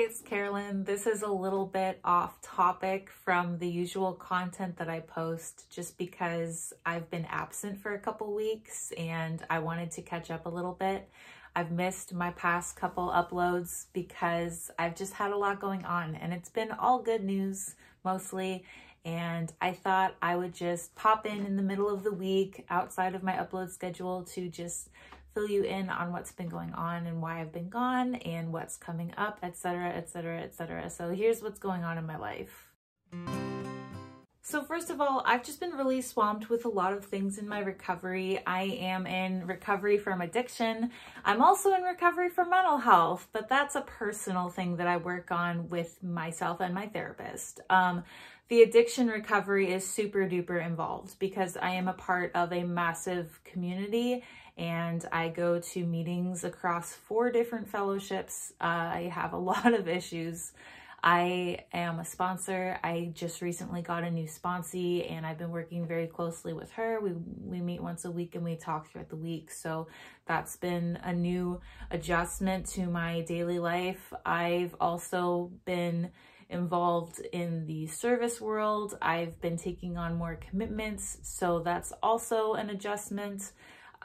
it's Carolyn. This is a little bit off topic from the usual content that I post just because I've been absent for a couple weeks and I wanted to catch up a little bit. I've missed my past couple uploads because I've just had a lot going on and it's been all good news mostly. And I thought I would just pop in the middle of the week outside of my upload schedule to just fill you in on what's been going on and why I've been gone and what's coming up, etc., etc., etc. So here's what's going on in my life. So first of all, I've just been really swamped with a lot of things in my recovery. I am in recovery from addiction. I'm also in recovery from mental health, but that's a personal thing that I work on with myself and my therapist. The addiction recovery is super duper involved because I am a part of a massive community and I go to meetings across 4 different fellowships. I have a lot of issues. I am a sponsor. I just recently got a new sponsee and I've been working very closely with her. We meet once a week and we talk throughout the week. So that's been a new adjustment to my daily life. I've also been involved in the service world. I've been taking on more commitments. So that's also an adjustment.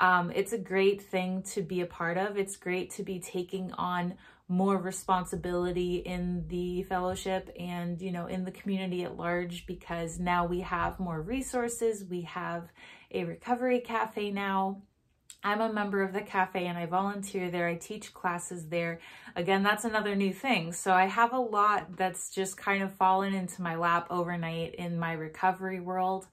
It's a great thing to be a part of. It's great to be taking on more responsibility in the fellowship and, you know, in the community at large, because now we have more resources. We have a recovery cafe now. I'm a member of the cafe and I volunteer there. I teach classes there. Again, that's another new thing. So I have a lot that's just kind of fallen into my lap overnight in my recovery world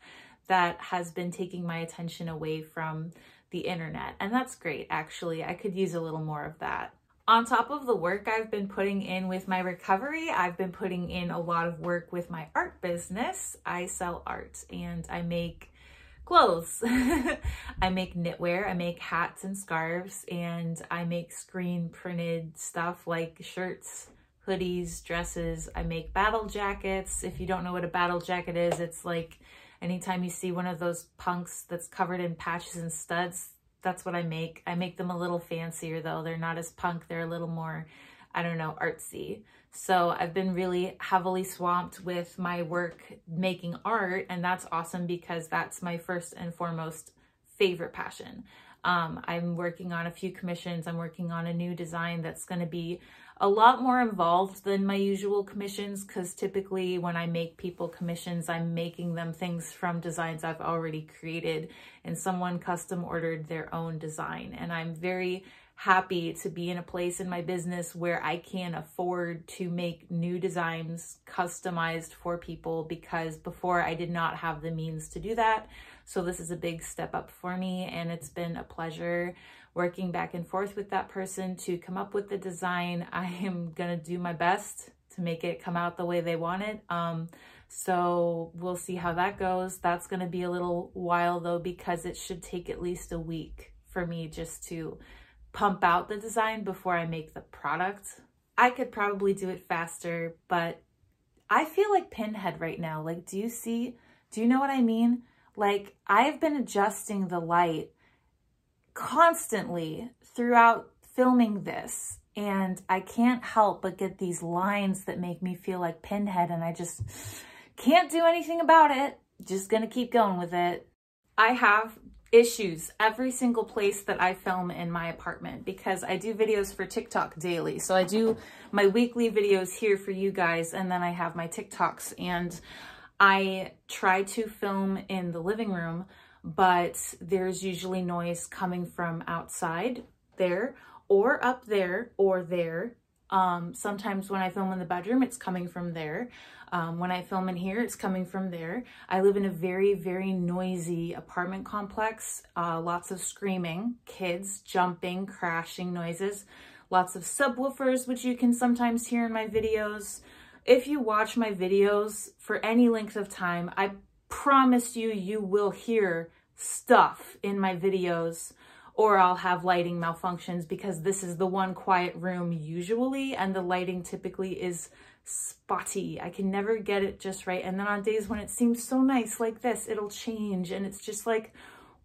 that has been taking my attention away from the internet. And that's great, actually. I could use a little more of that. On top of the work I've been putting in with my recovery, I've been putting in a lot of work with my art business. I sell art and I make clothes. I make knitwear, I make hats and scarves, and I make screen printed stuff like shirts, hoodies, dresses. I make battle jackets. If you don't know what a battle jacket is, it's like anytime you see one of those punks that's covered in patches and studs, that's what I make. I make them a little fancier though. They're not as punk, they're a little more, I don't know, artsy. So I've been really heavily swamped with my work making art, and that's awesome because that's my first and foremost favorite passion. I'm working on a few commissions. I'm working on a new design that's going to be a lot more involved than my usual commissions, because typically when I make people commissions, I'm making them things from designs I've already created and someone custom ordered their own design. And I'm very happy to be in a place in my business where I can afford to make new designs customized for people, because before I did not have the means to do that. So this is a big step up for me, and it's been a pleasure working back and forth with that person to come up with the design. I am gonna do my best to make it come out the way they want it. So we'll see how that goes. That's gonna be a little while though, because it should take at least a week for me just to pump out the design before I make the product. I could probably do it faster, but I feel like Pinhead right now. Like, do you know what I mean? Like, I've been adjusting the light constantly throughout filming this, and I can't help but get these lines that make me feel like Pinhead, and I just can't do anything about it. Just gonna keep going with it. I have issues every single place that I film in my apartment because I do videos for TikTok daily. So I do my weekly videos here for you guys, and then I have my TikToks, and I try to film in the living room, but there's usually noise coming from outside there or up there or there. Sometimes when I film in the bedroom, it's coming from there. When I film in here, it's coming from there. I live in a very, very noisy apartment complex. Lots of screaming, kids jumping, crashing noises, lots of subwoofers, which you can sometimes hear in my videos. If you watch my videos for any length of time, I promise you, you will hear stuff in my videos, or I'll have lighting malfunctions because this is the one quiet room usually, and the lighting typically is spotty. I can never get it just right. And then on days when it seems so nice like this, it'll change, and it's just like,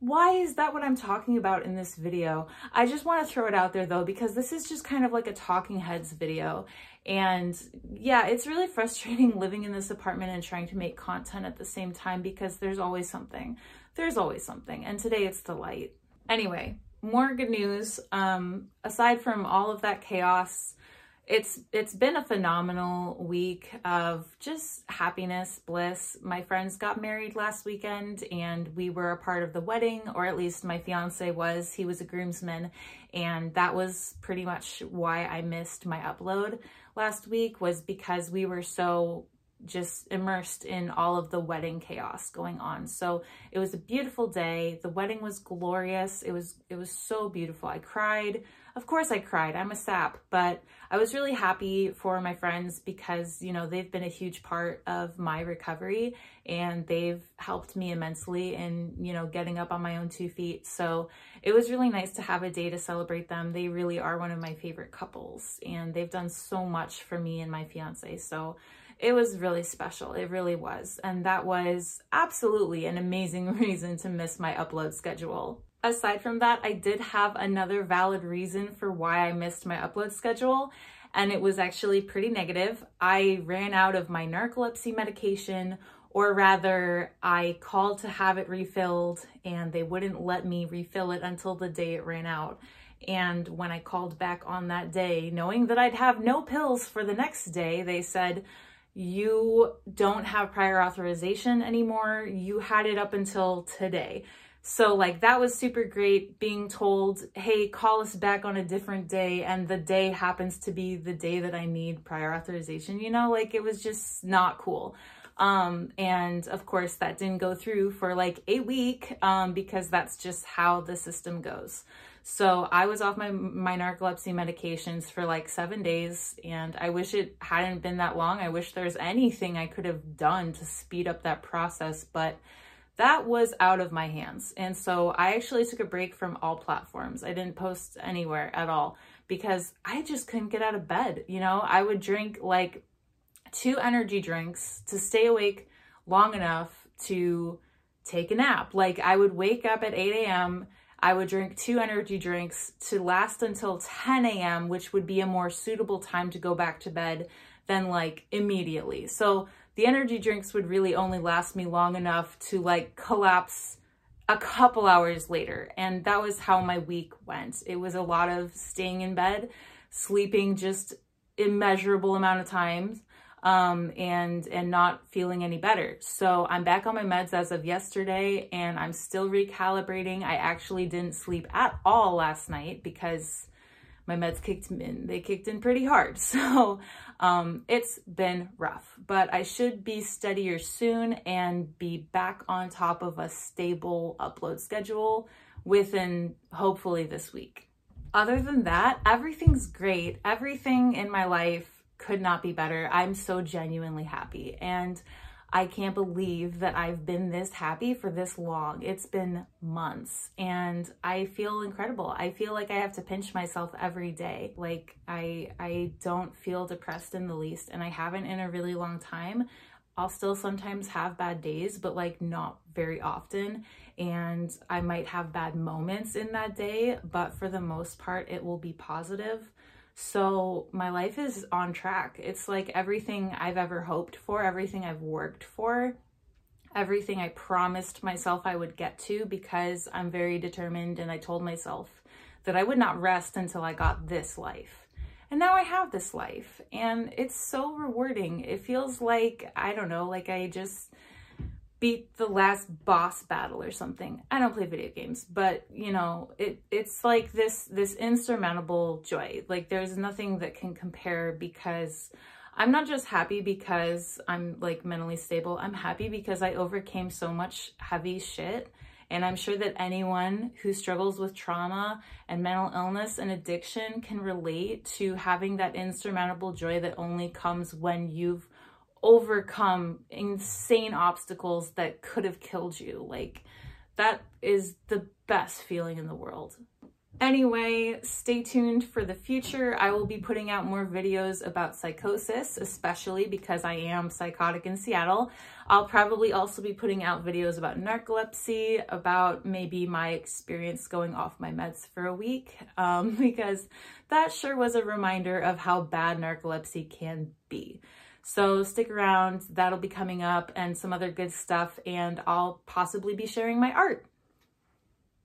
why is that what I'm talking about in this video? I just want to throw it out there though, because this is just kind of like a talking heads video. And yeah, it's really frustrating living in this apartment and trying to make content at the same time because there's always something. There's always something. And today it's the light. Anyway, more good news. Aside from all of that chaos, it's been a phenomenal week of just happiness, bliss. My friends got married last weekend and we were a part of the wedding, or at least my fiance was. He was a groomsman, and that was pretty much why I missed my upload last week, was because we were so just immersed in all of the wedding chaos going on. So it was a beautiful day. The wedding was glorious. It was so beautiful. I cried. Of course I cried. I'm a sap, but I was really happy for my friends because, you know, they've been a huge part of my recovery and they've helped me immensely in, you know, getting up on my own 2 feet. So it was really nice to have a day to celebrate them. They really are one of my favorite couples and they've done so much for me and my fiance. So it was really special. It really was. And that was absolutely an amazing reason to miss my upload schedule. Aside from that, I did have another valid reason for why I missed my upload schedule, and it was actually pretty negative. I ran out of my narcolepsy medication, or rather, I called to have it refilled and they wouldn't let me refill it until the day it ran out. And when I called back on that day, knowing that I'd have no pills for the next day, they said, "You don't have prior authorization anymore. You had it up until today." So like that was super great, being told, hey, call us back on a different day, and the day happens to be the day that I need prior authorization, you know, like it was just not cool. And of course that didn't go through for like a week because that's just how the system goes. So I was off my narcolepsy medications for like 7 days, and I wish it hadn't been that long. I wish there's anything I could have done to speed up that process, but that was out of my hands. And so I actually took a break from all platforms. I didn't post anywhere at all because I just couldn't get out of bed. You know, I would drink like 2 energy drinks to stay awake long enough to take a nap. Like I would wake up at 8 a.m. I would drink 2 energy drinks to last until 10 a.m., which would be a more suitable time to go back to bed than like immediately. So the energy drinks would really only last me long enough to like collapse a couple hours later. And that was how my week went. It was a lot of staying in bed, sleeping just immeasurable amount of times, and not feeling any better. So I'm back on my meds as of yesterday and I'm still recalibrating. I actually didn't sleep at all last night because my meds kicked in. They kicked in pretty hard. So it's been rough, but I should be steadier soon and be back on top of a stable upload schedule within hopefully this week. Other than that, everything's great. Everything in my life could not be better. I'm so genuinely happy, and I can't believe that I've been this happy for this long. It's been months and I feel incredible. I feel like I have to pinch myself every day. Like I don't feel depressed in the least, and I haven't in a really long time. I'll still sometimes have bad days, but like not very often. And I might have bad moments in that day, but for the most part, it will be positive. So my life is on track. It's like everything I've ever hoped for, everything I've worked for, everything I promised myself I would get to, because I'm very determined and I told myself that I would not rest until I got this life. And now I have this life and it's so rewarding. It feels like, I don't know, like I just beat the last boss battle or something. I don't play video games, but you know, it's like this insurmountable joy. Like there's nothing that can compare, because I'm not just happy because I'm like mentally stable. I'm happy because I overcame so much heavy shit. And I'm sure that anyone who struggles with trauma and mental illness and addiction can relate to having that insurmountable joy that only comes when you've overcome insane obstacles that could have killed you. Like that is the best feeling in the world. Anyway, stay tuned for the future. I will be putting out more videos about psychosis, especially because I am psychotic in Seattle. I'll probably also be putting out videos about narcolepsy, about maybe my experience going off my meds for a week, because that sure was a reminder of how bad narcolepsy can be. So stick around, that'll be coming up, and some other good stuff, and I'll possibly be sharing my art.